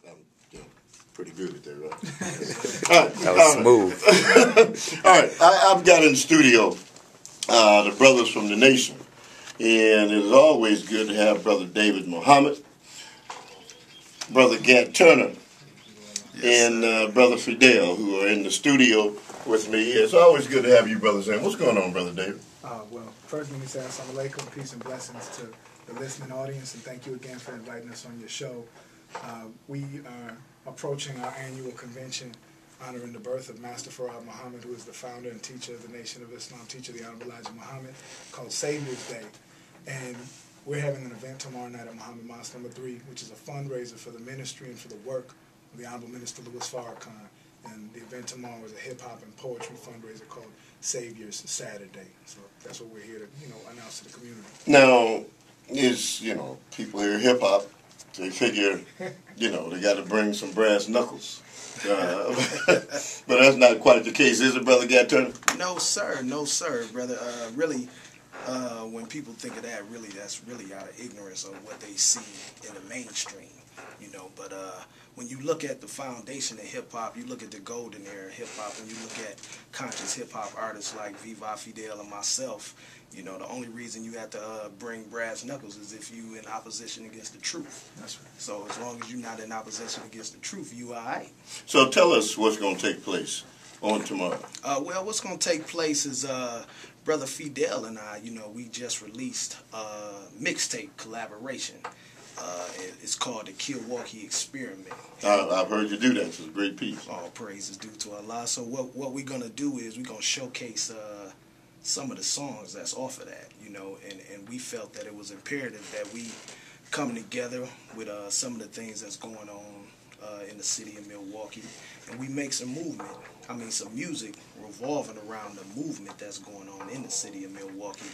I'm pretty good at that, right? All right. That was smooth. All right, I've got in the studio the brothers from the nation, and it's always good to have Brother David Muhammad, Brother Gat Turner, and Brother Fidel, who are in the studio with me. It's always good to have you brothers in. What's going on, Brother David? Well, first let me say assalamu alaikum, peace and blessings to the listening audience, and thank you again for inviting us on your show. We are approaching our annual convention honoring the birth of Master Farad Muhammad, who is the founder and teacher of the Nation of Islam, teacher of the Honorable Elijah Muhammad, called Saviours Day. And we're having an event tomorrow night at Muhammad Mosque No. 3, which is a fundraiser for the ministry and for the work of the Honorable Minister Louis Farrakhan. And the event tomorrow is a hip-hop and poetry fundraiser called Saviours Saturday. So that's what we're here to, announce to the community. Now, people hear hip-hop, they figure, they got to bring some brass knuckles. But that's not quite the case, is it, Brother Gat Turner? No, sir. No, sir, brother. Really, when people think of that, really, that's really out of ignorance of what they see in the mainstream, But when you look at the foundation of hip-hop, you look at the golden era of hip-hop, and you look at conscious hip-hop artists like Viva Fidel and myself, the only reason you have to bring brass knuckles is if you in opposition against the truth. That's right. So as long as you're not in opposition against the truth, you all right. So tell us what's going to take place on tomorrow. Well, what's going to take place is Brother Fidel and I, we just released a mixtape collaboration. It's called the Killwaukee Xperiment. I've heard you do that. It's a great piece. All praise is due to Allah. So what we're going to do is we're going to showcase some of the songs that's off of that, and we felt that it was imperative that we come together with some of the things that's going on in the city of Milwaukee, and we make some movement. Some music revolving around the movement that's going on in the city of Milwaukee.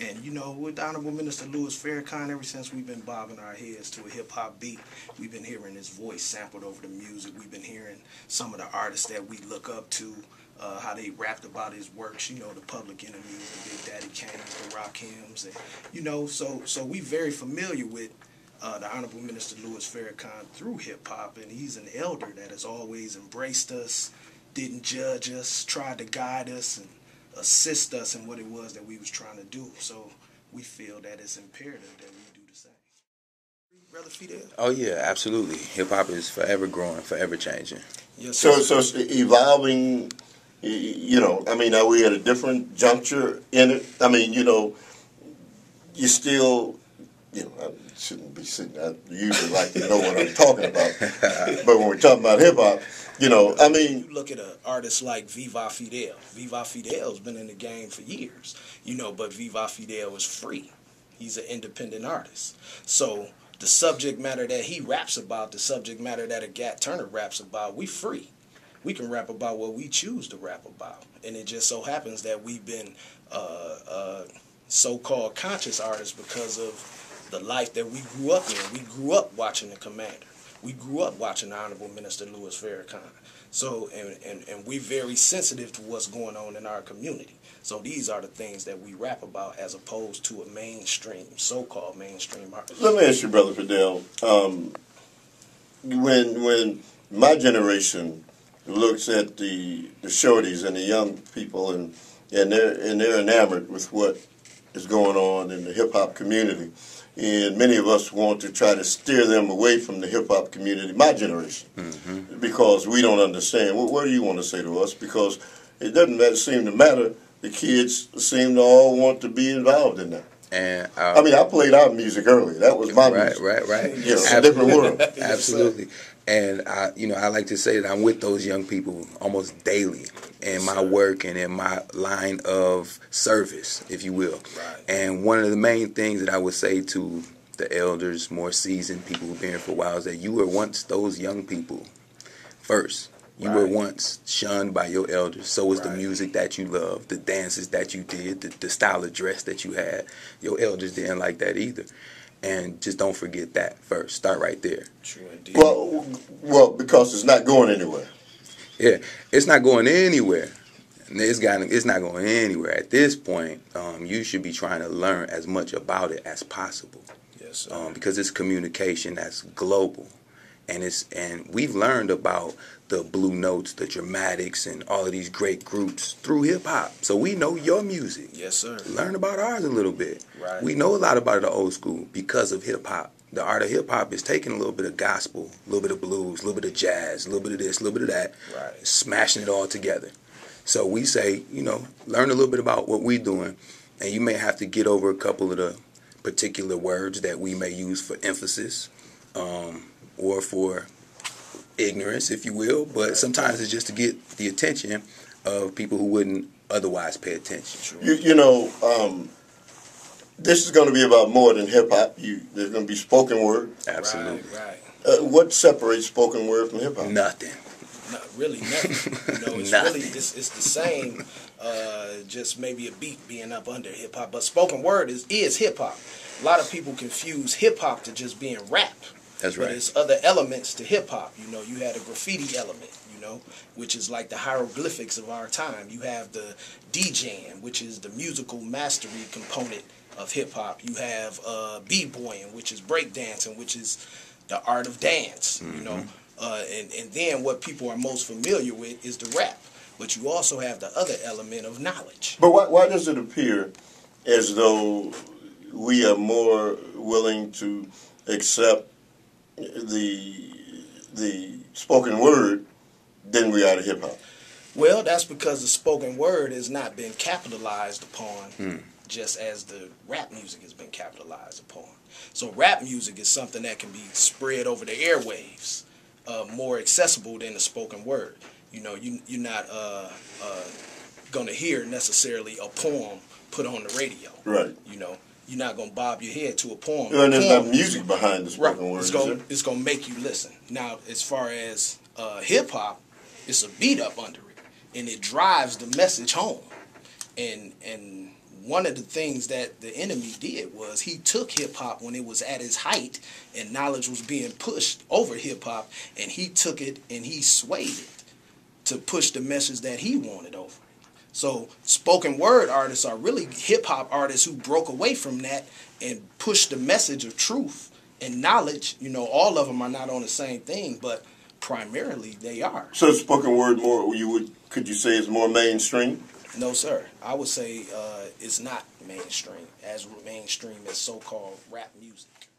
And, with Honorable Minister Louis Farrakhan, ever since we've been bobbing our heads to a hip-hop beat, we've been hearing his voice sampled over the music. We've been hearing some of the artists that we look up to, how they rapped about his works, the Public Enemies, the Big Daddy Kane's, the Rakims, and, so we very familiar with the Honorable Minister Louis Farrakhan through hip-hop, and he's an elder that has always embraced us, didn't judge us, tried to guide us and assist us in what it was that we was trying to do. So we feel that it's imperative that we do the same. Brother Fidel? Oh, yeah, absolutely. Hip-hop is forever growing, forever changing. Yes, so it's evolving, are we at a different juncture in it? You still, I shouldn't be sitting, I usually like to know what I'm talking about. But when we're talking about hip-hop, you look at an artist like Viva Fidel. Viva Fidel's been in the game for years, but Viva Fidel is free. He's an independent artist. So the subject matter that he raps about, the subject matter that a Gat Turner raps about, we free. We can rap about what we choose to rap about. And it just so happens that we've been so-called conscious artists because of the life that we grew up in. We grew up watching the Commander. We grew up watching the Honorable Minister Louis Farrakhan. So, and we're very sensitive to what's going on in our community. So these are the things that we rap about as opposed to a mainstream, so-called mainstream artist. Let me ask you, Brother Fidel, when my generation looks at the shorties and the young people and they're enamored with what is going on in the hip-hop community, and many of us want to try to steer them away from the hip-hop community, my generation, because we don't understand. What do you want to say to us? Because it doesn't seem to matter. The kids seem to all want to be involved in that. And I played our music early. That was my music. Right. It's a different world. Absolutely. And I like to say that I'm with those young people almost daily in my work and in my line of service, if you will. Right. And one of the main things that I would say to the elders, more seasoned people who've been here for a while, is that you were once those young people first. You were once shunned by your elders. So was the music that you loved, the dances that you did, the style of dress that you had. Your elders didn't like that either. And just don't forget that first. Start right there. True indeed. Well, because it's not going anywhere. Yeah, it's not going anywhere. It's not going anywhere. At this point, you should be trying to learn as much about it as possible. Yes, sir. Because it's communication that's global. and we've learned about the Blue Notes, the Dramatics, and all of these great groups through hip hop. So we know your music. Yes, sir. Learn about ours a little bit. Right. We know a lot about the old school because of hip hop. The art of hip hop is taking a little bit of gospel, a little bit of blues, a little bit of jazz, a little bit of this, a little bit of that, Right. smashing it all together. So we say, learn a little bit about what we're doing, and you may have to get over a couple of the particular words that we may use for emphasis, or for ignorance, if you will. But sometimes it's just to get the attention of people who wouldn't otherwise pay attention. This is going to be about more than hip hop. There's going to be spoken word. Absolutely. Right. What separates spoken word from hip hop? Nothing. Not really nothing. It's Nothing. really it's the same. Just maybe a beat being up under hip hop, but spoken word is hip hop. A lot of people confuse hip hop to just being rap. That's right. But there's other elements to hip hop. You had a graffiti element, which is like the hieroglyphics of our time. You have the DJing, which is the musical mastery component of hip hop. You have b-boying, which is breakdancing, which is the art of dance. And then what people are most familiar with is the rap. But you also have the other element of knowledge. But why does it appear as though we are more willing to accept the spoken word than we are the hip hop? Well, that's because the spoken word has not been capitalized upon just as the rap music has been capitalized upon. So rap music is something that can be spread over the airwaves, more accessible than the spoken word. You're not going to hear necessarily a poem put on the radio. Right. You're not going to bob your head to a poem. And there's not music behind the spoken word. It's going to make you listen. Now, as far as hip hop, it's a beat up under it, and it drives the message home. And one of the things that the enemy did was he took hip hop when it was at its height and knowledge was being pushed over hip hop, and he took it and he swayed it to push the message that he wanted over. So spoken word artists are really hip hop artists who broke away from that and pushed the message of truth and knowledge. All of them are not on the same thing, but primarily they are. So spoken word could you say is more mainstream? No, sir. I would say it's not mainstream as so-called rap music.